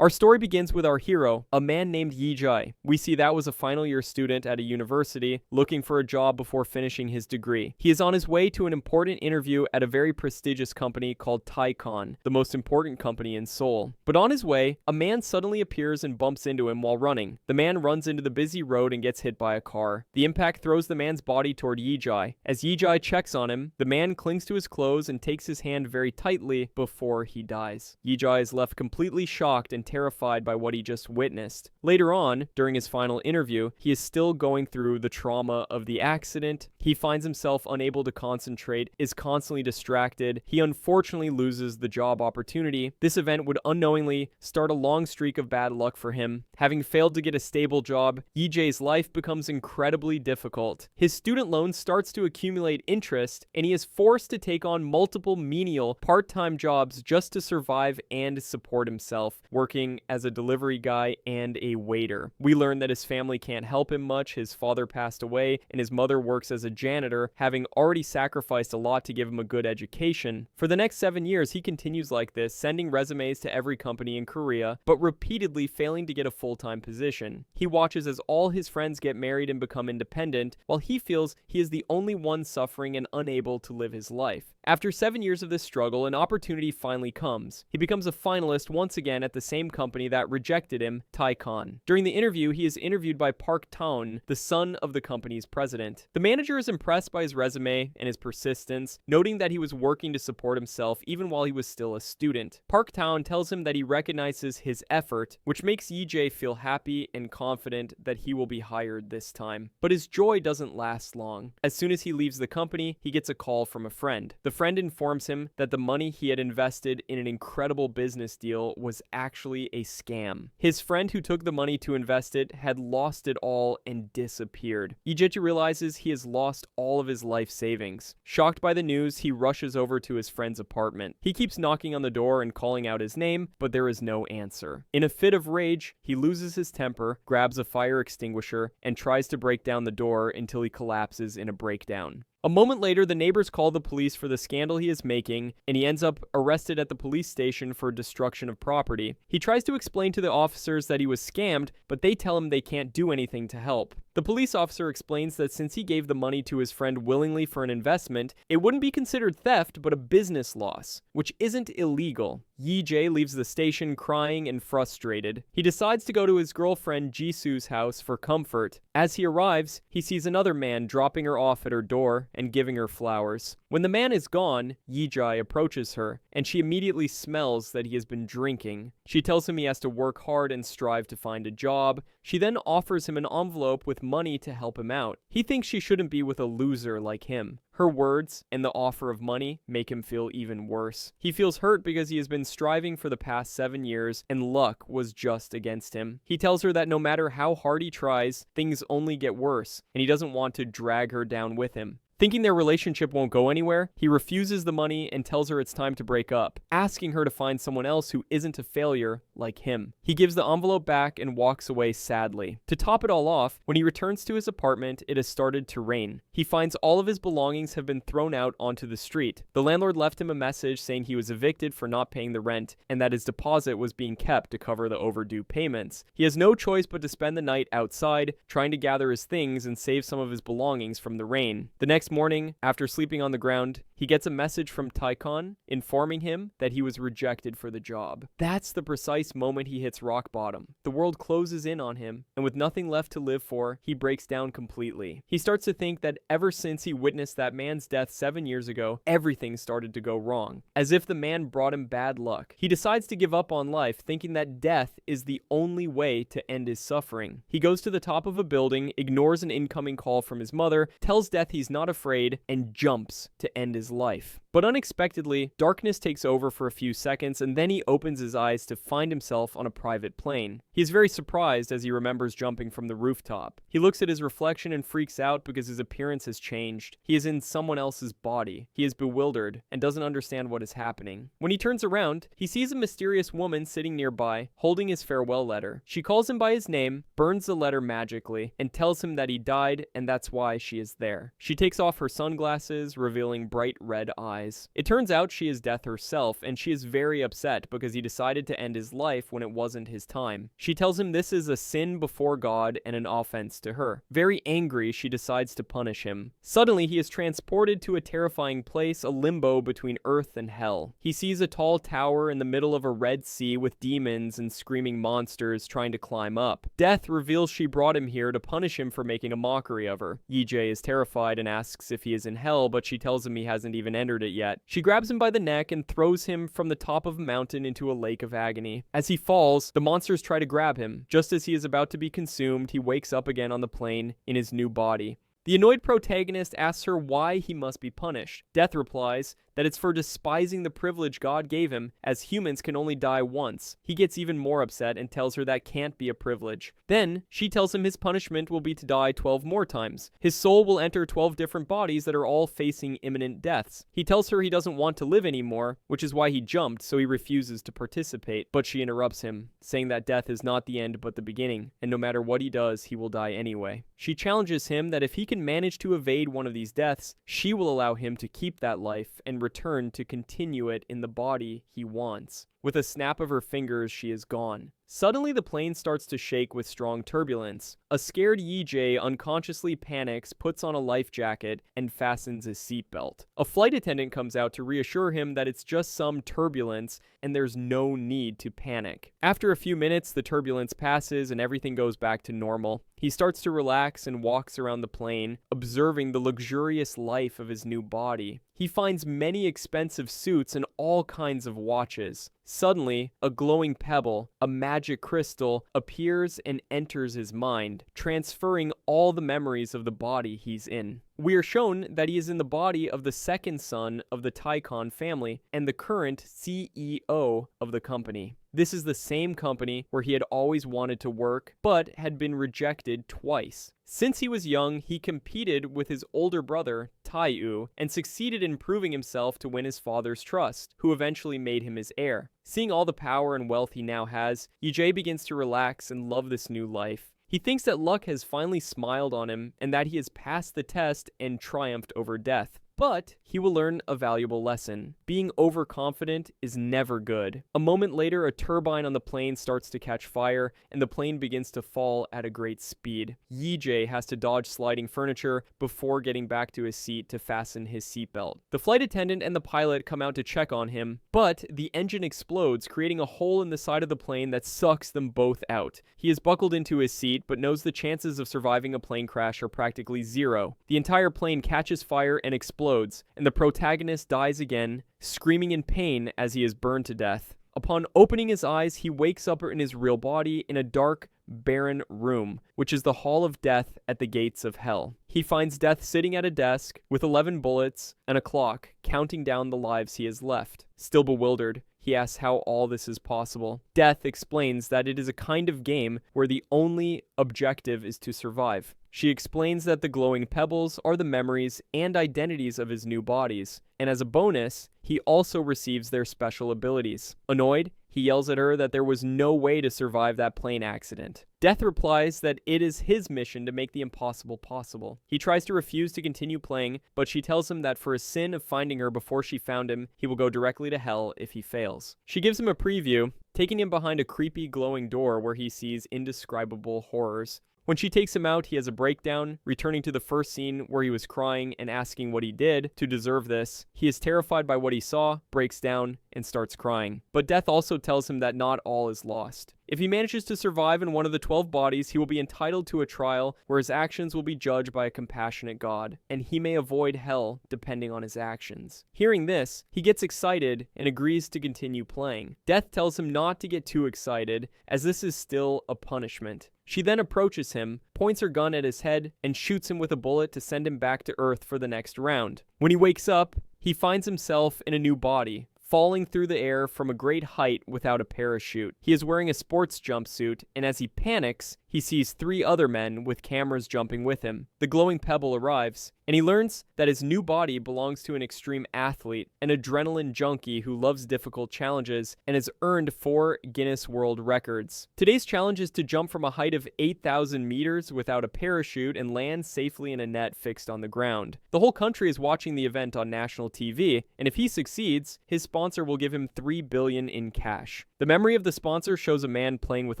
Our story begins with our hero, a man named Yi-jae. We see that was a final year student at a university looking for a job before finishing his degree. He is on his way to an important interview at a very prestigious company called Taikon, the most important company in Seoul. But on his way, a man suddenly appears and bumps into him while running. The man runs into the busy road and gets hit by a car. The impact throws the man's body toward Yi-jae. As Yi-jae checks on him, the man clings to his clothes and takes his hand very tightly before he dies. Yi-jae is left completely shocked and terrified by what he just witnessed. Later on, during his final interview, he is still going through the trauma of the accident. He finds himself unable to concentrate, is constantly distracted. He unfortunately loses the job opportunity. This event would unknowingly start a long streak of bad luck for him. Having failed to get a stable job, Yi-jae's life becomes incredibly difficult. His student loan starts to accumulate interest, and he is forced to take on multiple menial part-time jobs just to survive and support himself, working as a delivery guy and a waiter. We learn that his family can't help him much. His father passed away, and his mother works as a janitor, having already sacrificed a lot to give him a good education. For the next 7 years, he continues like this, sending resumes to every company in Korea, but repeatedly failing to get a full-time position. He watches as all his friends get married and become independent, while he feels he is the only one suffering and unable to live his life. After 7 years of this struggle, an opportunity finally comes. He becomes a finalist once again at the same company that rejected him, Taikon. During the interview, he is interviewed by Park Taun, the son of the company's president. The manager is impressed by his resume and his persistence, noting that he was working to support himself even while he was still a student. Park Taun tells him that he recognizes his effort, which makes Yi-jae feel happy and confident that he will be hired this time. But his joy doesn't last long. As soon as he leaves the company, he gets a call from a friend. The friend informs him that the money he had invested in an incredible business deal was actually a scam. His friend who took the money to invest it had lost it all and disappeared. Yi-jae realizes he has lost all of his life savings. Shocked by the news, he rushes over to his friend's apartment. He keeps knocking on the door and calling out his name, but there is no answer. In a fit of rage, he loses his temper, grabs a fire extinguisher, and tries to break down the door until he collapses in a breakdown. A moment later, the neighbors call the police for the scandal he is making, and he ends up arrested at the police station for destruction of property. He tries to explain to the officers that he was scammed, but they tell him they can't do anything to help. The police officer explains that since he gave the money to his friend willingly for an investment, it wouldn't be considered theft but a business loss, which isn't illegal. Yi-jae leaves the station crying and frustrated. He decides to go to his girlfriend Jisoo's house for comfort. As he arrives, he sees another man dropping her off at her door and giving her flowers. When the man is gone, Yi-jae approaches her, and she immediately smells that he has been drinking. She tells him he has to work hard and strive to find a job. She then offers him an envelope with money to help him out. He thinks she shouldn't be with a loser like him. Her words and the offer of money make him feel even worse. He feels hurt because he has been striving for the past 7 years and luck was just against him. He tells her that no matter how hard he tries, things only get worse, and he doesn't want to drag her down with him. Thinking their relationship won't go anywhere, he refuses the money and tells her it's time to break up, asking her to find someone else who isn't a failure like him. He gives the envelope back and walks away sadly. To top it all off, when he returns to his apartment, it has started to rain. He finds all of his belongings have been thrown out onto the street. The landlord left him a message saying he was evicted for not paying the rent and that his deposit was being kept to cover the overdue payments. He has no choice but to spend the night outside, trying to gather his things and save some of his belongings from the rain. The next morning, after sleeping on the ground, he gets a message from Taikon informing him that he was rejected for the job. That's the precise moment he hits rock bottom. The world closes in on him, and with nothing left to live for, he breaks down completely. He starts to think that ever since he witnessed that man's death 7 years ago, everything started to go wrong, as if the man brought him bad luck. He decides to give up on life, thinking that death is the only way to end his suffering. He goes to the top of a building, ignores an incoming call from his mother, tells death he's not afraid, and jumps to end his life. But unexpectedly, darkness takes over for a few seconds, and then he opens his eyes to find himself on a private plane. He is very surprised as he remembers jumping from the rooftop. He looks at his reflection and freaks out because his appearance has changed. He is in someone else's body. He is bewildered and doesn't understand what is happening. When he turns around, he sees a mysterious woman sitting nearby, holding his farewell letter. She calls him by his name, burns the letter magically, and tells him that he died and that's why she is there. She takes off off her sunglasses, revealing bright red eyes. It turns out she is Death herself, and she is very upset because he decided to end his life when it wasn't his time. She tells him this is a sin before God and an offense to her. Very angry, she decides to punish him. Suddenly, he is transported to a terrifying place, a limbo between earth and hell. He sees a tall tower in the middle of a red sea with demons and screaming monsters trying to climb up. Death reveals she brought him here to punish him for making a mockery of her. Yijie is terrified and asks if he is in hell, but she tells him he hasn't even entered it yet. She grabs him by the neck and throws him from the top of a mountain into a lake of agony. As he falls, the monsters try to grab him. Just as he is about to be consumed, he wakes up again on the plane in his new body. The annoyed protagonist asks her why he must be punished. Death replies that it's for despising the privilege God gave him, as humans can only die once. He gets even more upset and tells her that can't be a privilege. Then, she tells him his punishment will be to die 12 more times. His soul will enter 12 different bodies that are all facing imminent deaths. He tells her he doesn't want to live anymore, which is why he jumped, so he refuses to participate. But she interrupts him, saying that death is not the end but the beginning, and no matter what he does, he will die anyway. She challenges him that if he can manage to evade one of these deaths, she will allow him to keep that life and return to continue it in the body he wants. With a snap of her fingers, she is gone. Suddenly, the plane starts to shake with strong turbulence. A scared Yijie unconsciously panics, puts on a life jacket, and fastens his seatbelt. A flight attendant comes out to reassure him that it's just some turbulence and there's no need to panic. After a few minutes, the turbulence passes and everything goes back to normal. He starts to relax and walks around the plane, observing the luxurious life of his new body. He finds many expensive suits and all kinds of watches. Suddenly, a glowing pebble, a magic crystal, appears and enters his mind, transferring all the memories of the body he's in. We are shown that he is in the body of the second son of the Taikon family and the current CEO of the company. This is the same company where he had always wanted to work, but had been rejected twice. Since he was young, he competed with his older brother, Taiyu, and succeeded in proving himself to win his father's trust, who eventually made him his heir. Seeing all the power and wealth he now has, Yijie begins to relax and love this new life. He thinks that luck has finally smiled on him and that he has passed the test and triumphed over death. But he will learn a valuable lesson. Being overconfident is never good. A moment later, a turbine on the plane starts to catch fire, and the plane begins to fall at a great speed. Yijie has to dodge sliding furniture before getting back to his seat to fasten his seatbelt. The flight attendant and the pilot come out to check on him, but the engine explodes, creating a hole in the side of the plane that sucks them both out. He is buckled into his seat, but knows the chances of surviving a plane crash are practically zero. The entire plane catches fire and explodes, and the protagonist dies again, screaming in pain as he is burned to death. Upon opening his eyes, he wakes up in his real body in a dark, barren room, which is the hall of death at the gates of hell. He finds Death sitting at a desk with 11 bullets and a clock counting down the lives he has left. Still bewildered, he asks how all this is possible. Death explains that it is a kind of game where the only objective is to survive. She explains that the glowing pebbles are the memories and identities of his new bodies, and as a bonus, he also receives their special abilities. Annoyed, he yells at her that there was no way to survive that plane accident. Death replies that it is his mission to make the impossible possible. He tries to refuse to continue playing, but she tells him that for his sin of finding her before she found him, he will go directly to hell if he fails. She gives him a preview, taking him behind a creepy glowing door where he sees indescribable horrors. When she takes him out, he has a breakdown, returning to the first scene where he was crying and asking what he did to deserve this. He is terrified by what he saw, breaks down, and starts crying. But Death also tells him that not all is lost. If he manages to survive in one of the 12 bodies, he will be entitled to a trial where his actions will be judged by a compassionate God, and he may avoid hell depending on his actions. Hearing this, he gets excited and agrees to continue playing. Death tells him not to get too excited, as this is still a punishment. She then approaches him, points her gun at his head, and shoots him with a bullet to send him back to Earth for the next round. When he wakes up, he finds himself in a new body, falling through the air from a great height without a parachute. He is wearing a sports jumpsuit, and as he panics, he sees 3 other men with cameras jumping with him. The glowing pebble arrives, and he learns that his new body belongs to an extreme athlete, an adrenaline junkie who loves difficult challenges and has earned 4 Guinness World Records. Today's challenge is to jump from a height of 8,000 meters without a parachute and land safely in a net fixed on the ground. The whole country is watching the event on national TV, and if he succeeds, his sponsor will give him $3 billion in cash. The memory of the sponsor shows a man playing with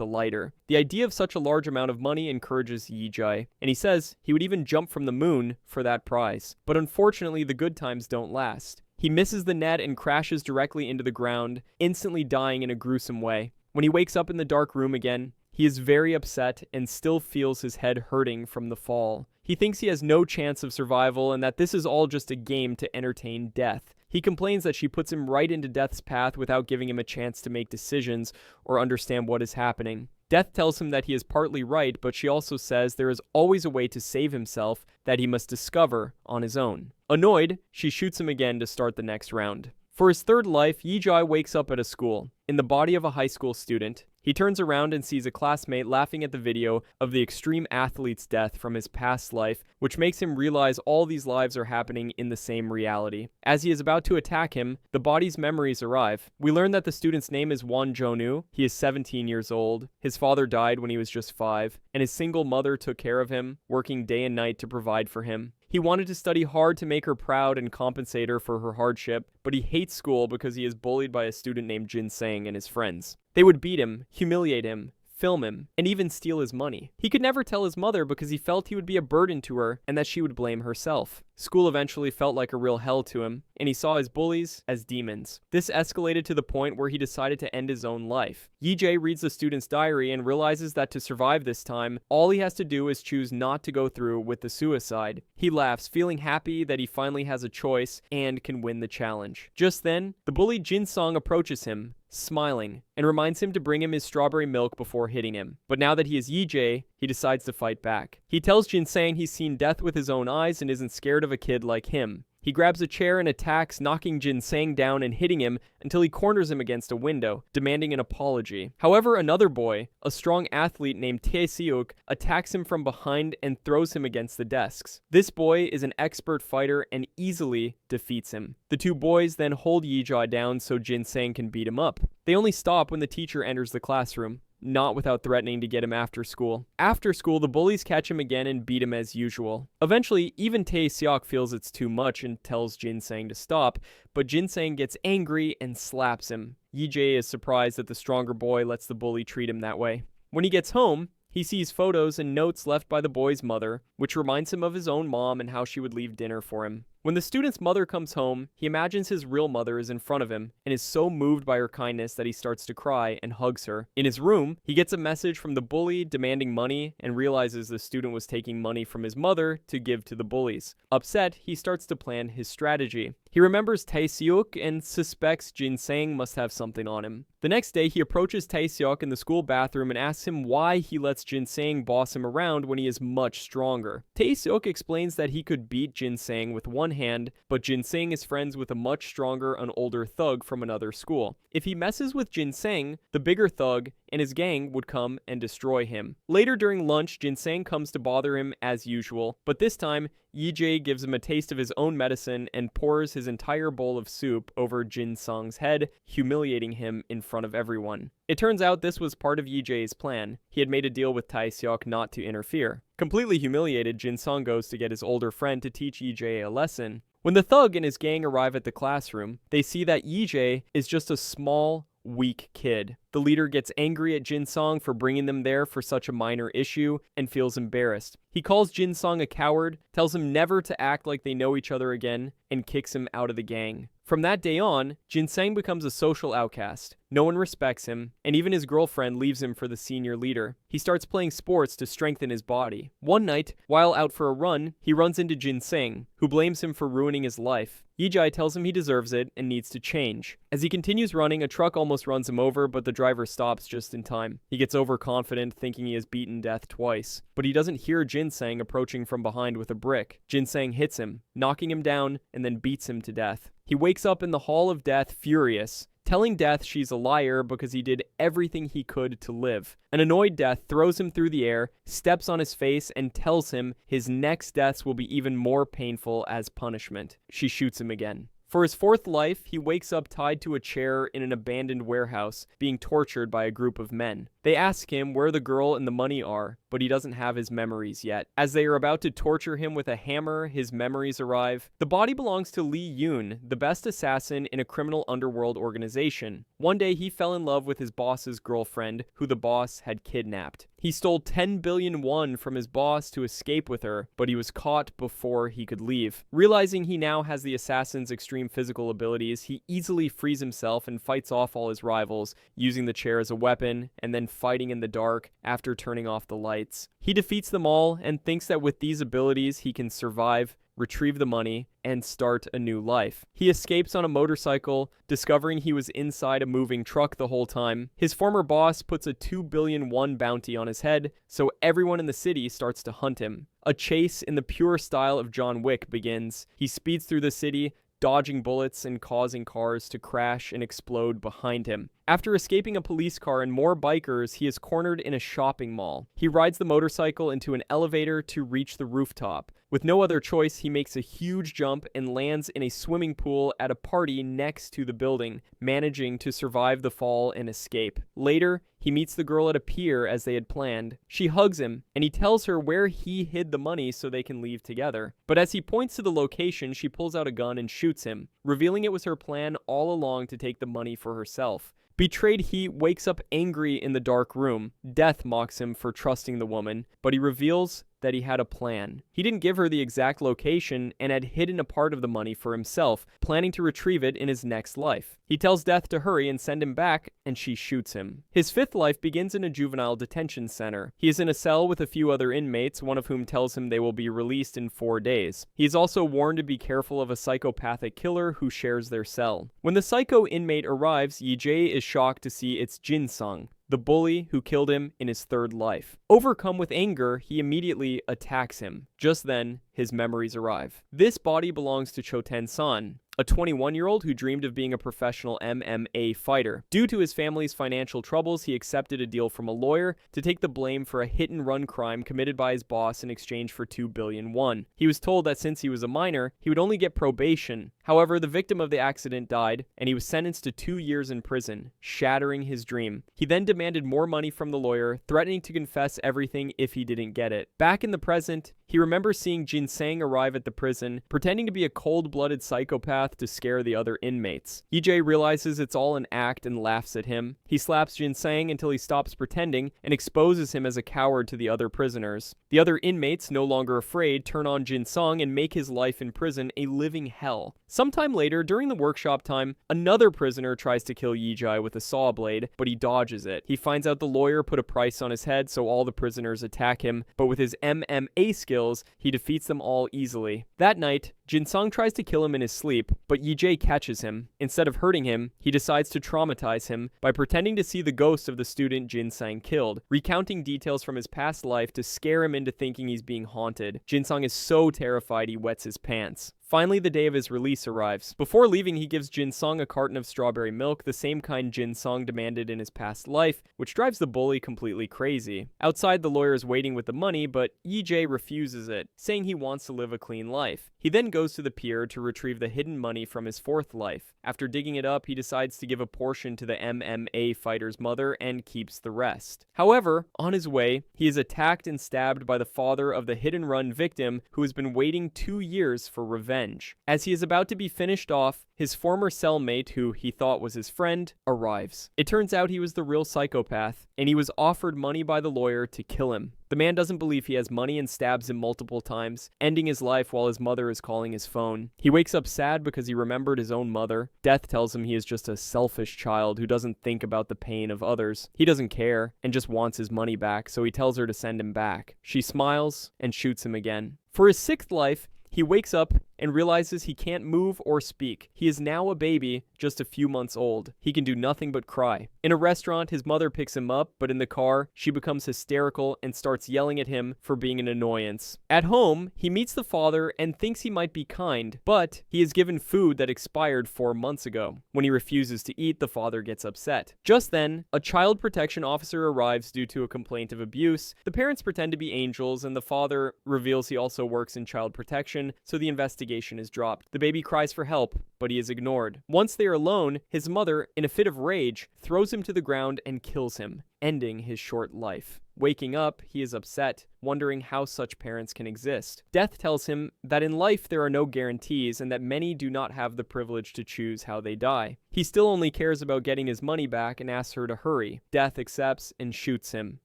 a lighter. The idea of such a large amount of money encourages Yi-jae, and he says he would even jump from the moon for that prize. But unfortunately, the good times don't last. He misses the net and crashes directly into the ground, instantly dying in a gruesome way. When he wakes up in the dark room again, he is very upset and still feels his head hurting from the fall. He thinks he has no chance of survival and that this is all just a game to entertain death. He complains that she puts him right into death's path without giving him a chance to make decisions or understand what is happening. Death tells him that he is partly right, but she also says there is always a way to save himself that he must discover on his own. Annoyed, she shoots him again to start the next round. For his third life, Yi-jae wakes up at a school, in the body of a high school student. He turns around and sees a classmate laughing at the video of the extreme athlete's death from his past life, which makes him realize all these lives are happening in the same reality. As he is about to attack him, the body's memories arrive. We learn that the student's name is Won Jonu. He is 17 years old. His father died when he was just 5, and his single mother took care of him, working day and night to provide for him. He wanted to study hard to make her proud and compensate her for her hardship, but he hates school because he is bullied by a student named Jin Sang and his friends. They would beat him, humiliate him, film him, and even steal his money. He could never tell his mother because he felt he would be a burden to her and that she would blame herself. School eventually felt like a real hell to him, and he saw his bullies as demons. This escalated to the point where he decided to end his own life. Yi-jae reads the student's diary and realizes that to survive this time, all he has to do is choose not to go through with the suicide. He laughs, feeling happy that he finally has a choice and can win the challenge. Just then, the bully Jin Song approaches him, smiling, and reminds him to bring him his strawberry milk before hitting him. But now that he is Yi-jae, he decides to fight back. He tells Jin Sang he's seen death with his own eyes and isn't scared of a kid like him. He grabs a chair and attacks, knocking Jin Sang down and hitting him until he corners him against a window, demanding an apology. However, another boy, a strong athlete named Tae Seok, attacks him from behind and throws him against the desks. This boy is an expert fighter and easily defeats him. The 2 boys then hold Yi-jae down so Jin Sang can beat him up. They only stop when the teacher enters the classroom, not without threatening to get him after school. After school, the bullies catch him again and beat him as usual. Eventually, even Tae Seok feels it's too much and tells Jin Sang to stop, but Jin Sang gets angry and slaps him. Yi-jae is surprised that the stronger boy lets the bully treat him that way. When he gets home, he sees photos and notes left by the boy's mother, which reminds him of his own mom and how she would leave dinner for him. When the student's mother comes home, he imagines his real mother is in front of him and is so moved by her kindness that he starts to cry and hugs her. In his room, he gets a message from the bully demanding money and realizes the student was taking money from his mother to give to the bullies. Upset, he starts to plan his strategy. He remembers Tae Seok and suspects Jin Sang must have something on him. The next day, he approaches Tae Seok in the school bathroom and asks him why he lets Jin Sang boss him around when he is much stronger. Tae Seok explains that he could beat Jin Sang with one hand, but Jin Sang is friends with a much stronger and older thug from another school. If he messes with Jin Sang, the bigger thug and his gang would come and destroy him. Later during lunch, Jin Sang comes to bother him as usual, but this time, Yi-jae gives him a taste of his own medicine and pours his entire bowl of soup over Jin Sang's head, humiliating him in front of everyone. It turns out this was part of Yi-jae's plan. He had made a deal with Tae Seok not to interfere. Completely humiliated, Jin Sang goes to get his older friend to teach Yi-jae a lesson. When the thug and his gang arrive at the classroom, they see that Yi-jae is just a small, weak kid. The leader gets angry at Jin Sang for bringing them there for such a minor issue and feels embarrassed. He calls Jin Sang a coward, tells him never to act like they know each other again, and kicks him out of the gang. From that day on, Jin Sang becomes a social outcast. No one respects him, and even his girlfriend leaves him for the senior leader. He starts playing sports to strengthen his body. One night, while out for a run, he runs into Jin Sang, who blames him for ruining his life. Yi-jae tells him he deserves it and needs to change. As he continues running, a truck almost runs him over, but the driver stops just in time. He gets overconfident, thinking he has beaten death twice. But he doesn't hear Jin Sang approaching from behind with a brick. Jin Sang hits him, knocking him down, and then beats him to death. He wakes up in the Hall of Death furious, telling Death she's a liar because he did everything he could to live. An annoyed Death throws him through the air, steps on his face, and tells him his next deaths will be even more painful as punishment. She shoots him again. For his fourth life, he wakes up tied to a chair in an abandoned warehouse, being tortured by a group of men. They ask him where the girl and the money are, but he doesn't have his memories yet. As they are about to torture him with a hammer, his memories arrive. The body belongs to Lee Yoon, the best assassin in a criminal underworld organization. One day, he fell in love with his boss's girlfriend, who the boss had kidnapped. He stole 10 billion won from his boss to escape with her, but he was caught before he could leave. Realizing he now has the assassin's extreme physical abilities, he easily frees himself and fights off all his rivals, using the chair as a weapon, and then fighting in the dark after turning off the lights. He defeats them all and thinks that with these abilities he can survive, retrieve the money, and start a new life. He escapes on a motorcycle, discovering he was inside a moving truck the whole time. His former boss puts a 2 billion won bounty on his head, so everyone in the city starts to hunt him. A chase in the pure style of John Wick begins. He speeds through the city, dodging bullets and causing cars to crash and explode behind him. After escaping a police car and more bikers, he is cornered in a shopping mall. He rides the motorcycle into an elevator to reach the rooftop. With no other choice, he makes a huge jump and lands in a swimming pool at a party next to the building, managing to survive the fall and escape. Later, he meets the girl at a pier as they had planned. She hugs him, and he tells her where he hid the money so they can leave together. But as he points to the location, she pulls out a gun and shoots him, revealing it was her plan all along to take the money for herself. Betrayed, he wakes up angry in the dark room. Death mocks him for trusting the woman, but he reveals that he had a plan. He didn't give her the exact location and had hidden a part of the money for himself, planning to retrieve it in his next life. He tells Death to hurry and send him back, and she shoots him. His fifth life begins in a juvenile detention center. He is in a cell with a few other inmates, one of whom tells him they will be released in 4 days. He is also warned to be careful of a psychopathic killer who shares their cell. When the psycho inmate arrives, Yi-jae is shocked to see it's Jin-sung, the bully who killed him in his third life. Overcome with anger, he immediately attacks him. Just then, his memories arrive. This body belongs to Cho-ten-san, a 21-year-old who dreamed of being a professional MMA fighter. Due to his family's financial troubles, he accepted a deal from a lawyer to take the blame for a hit-and-run crime committed by his boss in exchange for 2 billion won. He was told that since he was a minor, he would only get probation. However, the victim of the accident died, and he was sentenced to 2 years in prison, shattering his dream. He then demanded more money from the lawyer, threatening to confess everything if he didn't get it. Back in the present, he remembers seeing Jin-sang arrive at the prison, pretending to be a cold-blooded psychopath to scare the other inmates. Yi-jae realizes it's all an act and laughs at him. He slaps Jin-sang until he stops pretending and exposes him as a coward to the other prisoners. The other inmates, no longer afraid, turn on Jin-sung and make his life in prison a living hell. Sometime later, during the workshop time, another prisoner tries to kill Yi-jae with a saw blade, but he dodges it. He finds out the lawyer put a price on his head, so all the prisoners attack him, but with his MMA skills, he defeats them all easily. That night, Jin-sung tries to kill him in his sleep, but Yi-jae catches him. Instead of hurting him, he decides to traumatize him by pretending to see the ghost of the student Jin-sang killed, recounting details from his past life to scare him into thinking he's being haunted. Jin-sung is so terrified he wets his pants. Finally, the day of his release arrives. Before leaving, he gives Jin-sung a carton of strawberry milk, the same kind Jin-sung demanded in his past life, which drives the bully completely crazy. Outside, the lawyer is waiting with the money, but Yi-jae refuses it, saying he wants to live a clean life. He then goes to the pier to retrieve the hidden money from his fourth life. After digging it up, he decides to give a portion to the MMA fighter's mother and keeps the rest. However, on his way, he is attacked and stabbed by the father of the hit-and-run victim who has been waiting 2 years for revenge. As he is about to be finished off, his former cellmate, who he thought was his friend, arrives. It turns out he was the real psychopath, and he was offered money by the lawyer to kill him. The man doesn't believe he has money and stabs him multiple times, ending his life while his mother is calling his phone. He wakes up sad because he remembered his own mother. Death tells him he is just a selfish child who doesn't think about the pain of others. He doesn't care and just wants his money back, so he tells her to send him back. She smiles and shoots him again. For his sixth life, he wakes up and realizes he can't move or speak. He is now a baby, just a few months old. He can do nothing but cry. In a restaurant, his mother picks him up, but in the car, she becomes hysterical and starts yelling at him for being an annoyance. At home, he meets the father and thinks he might be kind, but he is given food that expired 4 months ago. When he refuses to eat, the father gets upset. Just then, a child protection officer arrives due to a complaint of abuse. The parents pretend to be angels, and the father reveals he also works in child protection, so the investigation is dropped. The baby cries for help, but he is ignored. Once they are alone, his mother, in a fit of rage, throws him to the ground and kills him, ending his short life. Waking up, he is upset, wondering how such parents can exist. Death tells him that in life there are no guarantees and that many do not have the privilege to choose how they die. He still only cares about getting his money back and asks her to hurry. Death accepts and shoots him.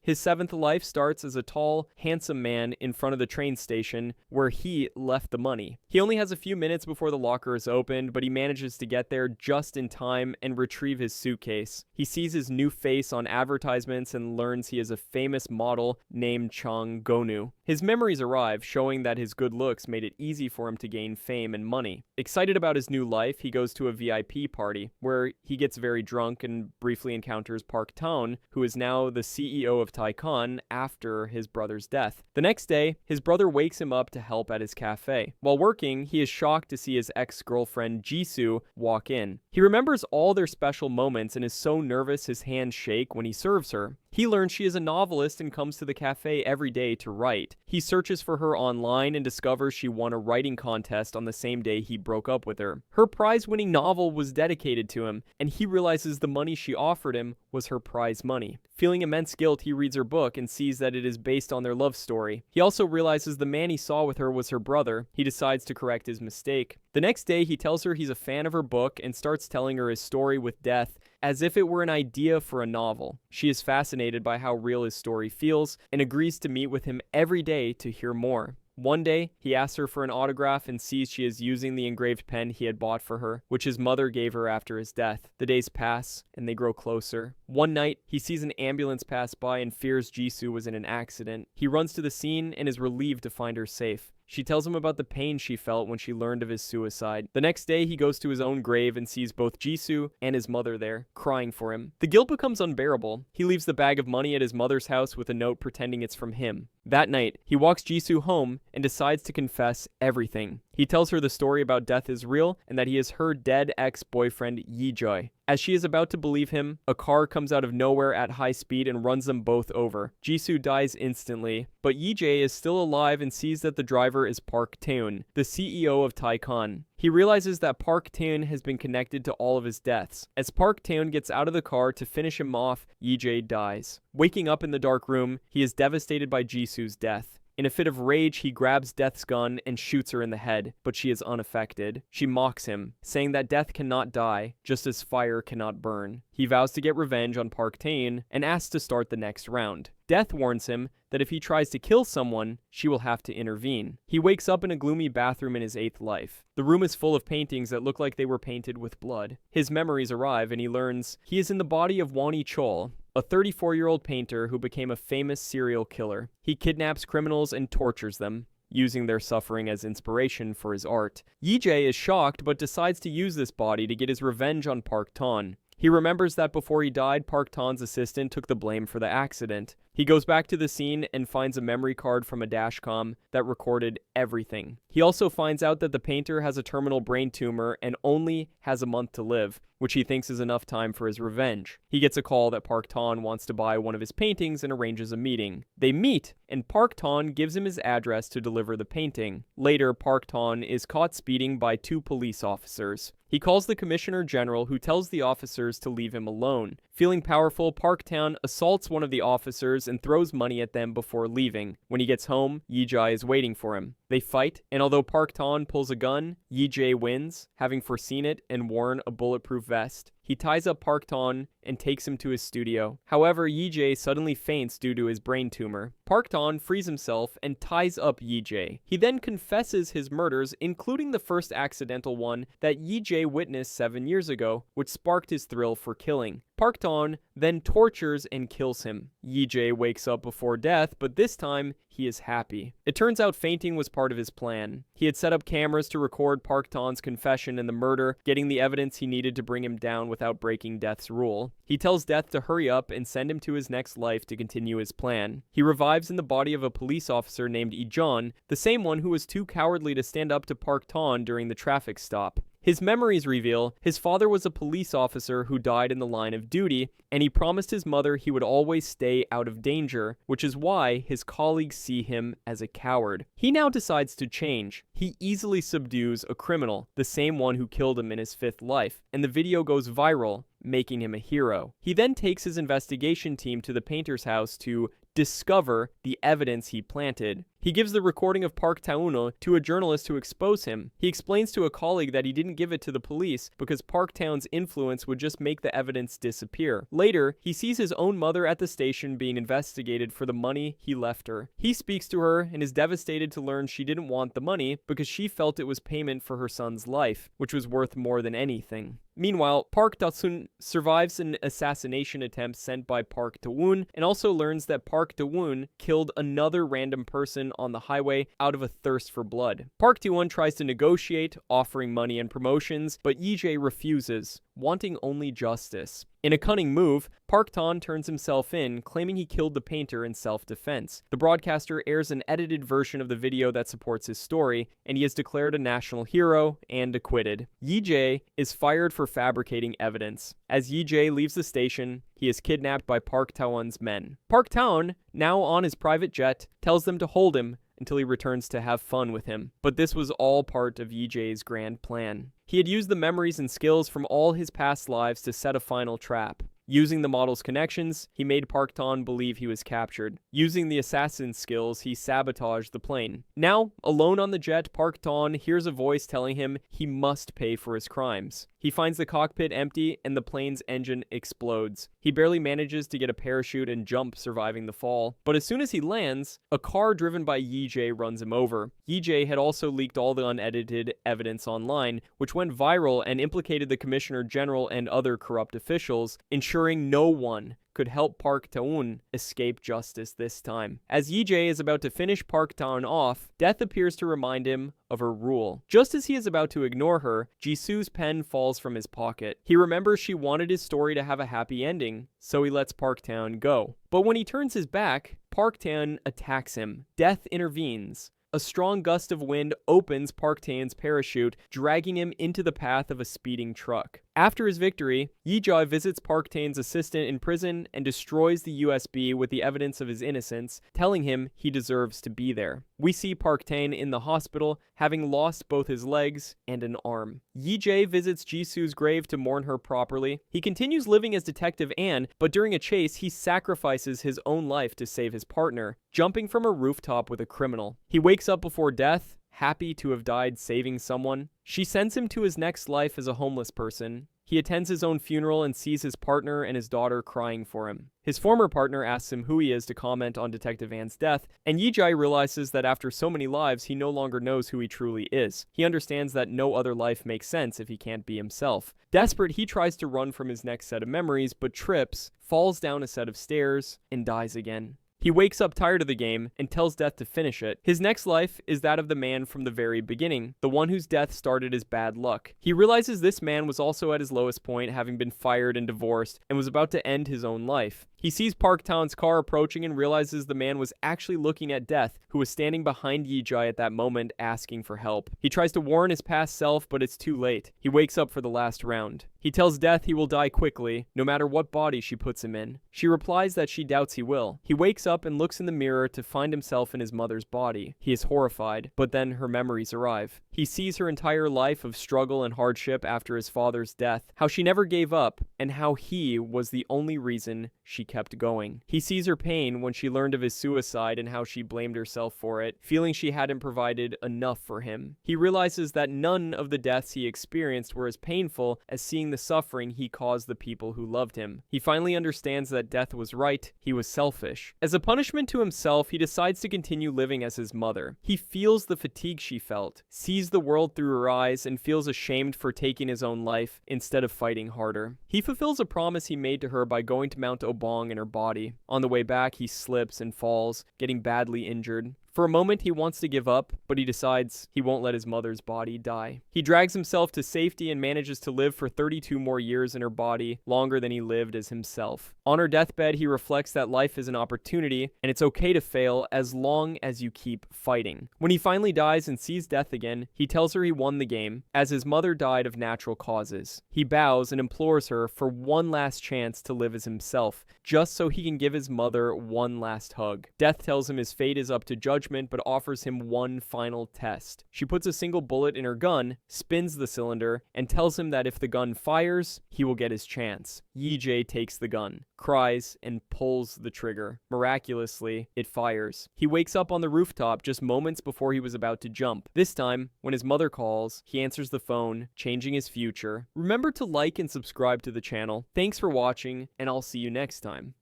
His 7th life starts as a tall, handsome man in front of the train station where he left the money. He only has a few minutes before the locker is opened, but he manages to get there just in time and retrieve his suitcase. He sees his new face on advertisements and learns he is a famous model named Chang Gonu. His memories arrive, showing that his good looks made it easy for him to gain fame and money. Excited about his new life, he goes to a VIP party, where he gets very drunk and briefly encounters Park Taun, who is now the CEO of Taikon after his brother's death. The next day, his brother wakes him up to help at his cafe. While working, he is shocked to see his ex-girlfriend Jisoo walk in. He remembers all their special moments and is so nervous his hands shake when he serves her. He learns she is a novelist and comes to the cafe every day to write. He searches for her online and discovers she won a writing contest on the same day he broke up with her. Her prize-winning novel was dedicated to him, and he realizes the money she offered him was her prize money. Feeling immense guilt, he reads her book and sees that it is based on their love story. He also realizes the man he saw with her was her brother. He decides to correct his mistake. The next day, he tells her he's a fan of her book and starts telling her his story with death as if it were an idea for a novel. She is fascinated by how real his story feels and agrees to meet with him every day to hear more. One day, he asks her for an autograph and sees she is using the engraved pen he had bought for her, which his mother gave her after his death. The days pass, and they grow closer. One night, he sees an ambulance pass by and fears Jisoo was in an accident. He runs to the scene and is relieved to find her safe. She tells him about the pain she felt when she learned of his suicide. The next day, he goes to his own grave and sees both Jisoo and his mother there, crying for him. The guilt becomes unbearable. He leaves the bag of money at his mother's house with a note pretending it's from him. That night, he walks Jisoo home and decides to confess everything. He tells her the story about death is real and that he is her dead ex-boyfriend Yi-jae. As she is about to believe him, a car comes out of nowhere at high speed and runs them both over. Jisoo dies instantly, but Yi-jae is still alive and sees that the driver is Park Taun, the CEO of Taikon. He realizes that Park Taun has been connected to all of his deaths. As Park Taun gets out of the car to finish him off, Yi-jae dies. Waking up in the dark room, he is devastated by Jisoo's death. In a fit of rage, he grabs Death's gun and shoots her in the head, but she is unaffected. She mocks him, saying that death cannot die, just as fire cannot burn. He vows to get revenge on Park Taun and asks to start the next round. Death warns him that if he tries to kill someone, she will have to intervene. He wakes up in a gloomy bathroom in his 8th life. The room is full of paintings that look like they were painted with blood. His memories arrive and he learns he is in the body of Wani Chol, a 34-year-old painter who became a famous serial killer. He kidnaps criminals and tortures them, using their suffering as inspiration for his art. Yi-jae is shocked but decides to use this body to get his revenge on Park Taun. He remembers that before he died, Park Taun's assistant took the blame for the accident. He goes back to the scene and finds a memory card from a dashcam that recorded everything. He also finds out that the painter has a terminal brain tumor and only has a month to live, which he thinks is enough time for his revenge. He gets a call that Park Taun wants to buy one of his paintings and arranges a meeting. They meet, and Park Taun gives him his address to deliver the painting. Later, Park Taun is caught speeding by 2 police officers. He calls the Commissioner General, who tells the officers to leave him alone. Feeling powerful, Park Taun assaults one of the officers and throws money at them before leaving. When he gets home, Yi-jae is waiting for him. They fight, and although Park Taun pulls a gun, Yi-jae wins, having foreseen it and worn a bulletproof vest. He ties up Park Taun and takes him to his studio. However, Yi-jae suddenly faints due to his brain tumor. Park Taun frees himself and ties up Yi-jae. He then confesses his murders, including the first accidental one that Yi-jae witnessed 7 years ago, which sparked his thrill for killing. Park Tawn then tortures and kills him. Yi-jae wakes up before death, but this time he is happy. It turns out fainting was part of his plan. He had set up cameras to record Park Tawn's confession in the murder, getting the evidence he needed to bring him down without breaking Death's rule. He tells Death to hurry up and send him to his next life to continue his plan. He revives in the body of a police officer named Ijon, the same one who was too cowardly to stand up to Park Tawn during the traffic stop. His memories reveal his father was a police officer who died in the line of duty, and he promised his mother he would always stay out of danger, which is why his colleagues see him as a coward. He now decides to change. He easily subdues a criminal, the same one who killed him in his 5th life, and the video goes viral, making him a hero. He then takes his investigation team to the painter's house to discover the evidence he planted. He gives the recording of Park Taon to a journalist to expose him. He explains to a colleague that he didn't give it to the police because Park Taon's influence would just make the evidence disappear. Later, he sees his own mother at the station being investigated for the money he left her. He speaks to her and is devastated to learn she didn't want the money because she felt it was payment for her son's life, which was worth more than anything. Meanwhile, Park Da-sun survives an assassination attempt sent by Park Da-woon and also learns that Park Da-woon killed another random person on the highway out of a thirst for blood. Park Da-woon tries to negotiate, offering money and promotions, but Yi-jae refuses, wanting only justice. In a cunning move, Park Tawn turns himself in, claiming he killed the painter in self-defense. The broadcaster airs an edited version of the video that supports his story, and he is declared a national hero and acquitted. Yi-jae is fired for fabricating evidence. As Yi-jae leaves the station, he is kidnapped by Park Taon's men. Park Taon, now on his private jet, tells them to hold him until he returns to have fun with him. But this was all part of Yi-jae's grand plan. He had used the memories and skills from all his past lives to set a final trap. Using the model's connections, he made Park Tawn believe he was captured. Using the assassin's skills, he sabotaged the plane. Now, alone on the jet, Park Tawn hears a voice telling him he must pay for his crimes. He finds the cockpit empty and the plane's engine explodes. He barely manages to get a parachute and jump, surviving the fall. But as soon as he lands, a car driven by Yi-jae runs him over. Yi-jae had also leaked all the unedited evidence online, which went viral and implicated the Commissioner General and other corrupt officials, ensuring no one could help Park Taon escape justice this time. As Yi-jae is about to finish Park Taon off, Death appears to remind him of her rule. Just as he is about to ignore her, Jisoo's pen falls from his pocket. He remembers she wanted his story to have a happy ending, so he lets Park Taon go. But when he turns his back, Park Taon attacks him. Death intervenes. A strong gust of wind opens Park Taon's parachute, dragging him into the path of a speeding truck. After his victory, Yi-jae visits Park Taon's assistant in prison and destroys the USB with the evidence of his innocence, telling him he deserves to be there. We see Park Taon in the hospital, having lost both his legs and an arm. Yi-jae visits Jisoo's grave to mourn her properly. He continues living as Detective Ann, but during a chase, he sacrifices his own life to save his partner, jumping from a rooftop with a criminal. He wakes up before death, happy to have died saving someone. She sends him to his next life as a homeless person. He attends his own funeral and sees his partner and his daughter crying for him. His former partner asks him who he is to comment on Detective Ann's death, and Yi-jae realizes that after so many lives, he no longer knows who he truly is. He understands that no other life makes sense if he can't be himself. Desperate, he tries to run from his next set of memories, but trips, falls down a set of stairs, and dies again. He wakes up tired of the game and tells Death to finish it. His next life is that of the man from the very beginning, the one whose death started his bad luck. He realizes this man was also at his lowest point, having been fired and divorced, and was about to end his own life. He sees Park Taon's car approaching and realizes the man was actually looking at Death, who was standing behind Yi-jae at that moment asking for help. He tries to warn his past self, but it's too late. He wakes up for the last round. He tells Death he will die quickly, no matter what body she puts him in. She replies that she doubts he will. He wakes up and looks in the mirror to find himself in his mother's body. He is horrified, but then her memories arrive. He sees her entire life of struggle and hardship after his father's death, how she never gave up, and how he was the only reason she kept kept going. He sees her pain when she learned of his suicide and how she blamed herself for it, feeling she hadn't provided enough for him. He realizes that none of the deaths he experienced were as painful as seeing the suffering he caused the people who loved him. He finally understands that death was right, he was selfish. As a punishment to himself, he decides to continue living as his mother. He feels the fatigue she felt, sees the world through her eyes, and feels ashamed for taking his own life instead of fighting harder. He fulfills a promise he made to her by going to Mount Obong in her body. On the way back, he slips and falls, getting badly injured. For a moment, he wants to give up, but he decides he won't let his mother's body die. He drags himself to safety and manages to live for 32 more years in her body, longer than he lived as himself. On her deathbed, he reflects that life is an opportunity, and it's okay to fail as long as you keep fighting. When he finally dies and sees death again, he tells her he won the game, as his mother died of natural causes. He bows and implores her for one last chance to live as himself, just so he can give his mother one last hug. Death tells him his fate is up to judgment, but offers him one final test. She puts a single bullet in her gun, spins the cylinder, and tells him that if the gun fires, he will get his chance. Yi-jae takes the gun, cries, and pulls the trigger. Miraculously, it fires. He wakes up on the rooftop just moments before he was about to jump. This time, when his mother calls, he answers the phone, changing his future. Remember to like and subscribe to the channel. Thanks for watching, and I'll see you next time.